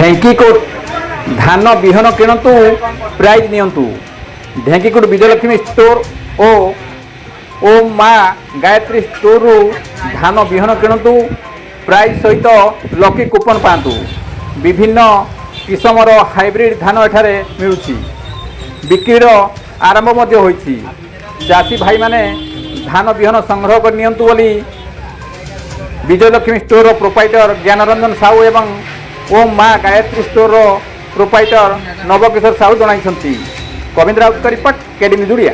ढेंकीकोट धान विहन किणतु prize नियंतु। ढेंकीकोट Vijayalakshmi store ओ माँ Gayatri store रु धान विहन किणतु प्राइज सहित लकी कूपन पातु। विभिन्न किसमर हाइब्रिड धान एठारे मिलुछि। बिक्रीर आरंभ मध्य होइछि। चाषी भाई माने धान विहन संग्रह कर नियंतु बोली विजयलक्ष्मी स्टोर प्रोपाइटर ज्ञानरंजन साहू एवं ओम माँ गायत्री स्टोर प्रोपाइटर नवकिशोर साहू जनाइछंती। कविंद्र राउत का रिपोर्ट केडी न्यूज ओडिया।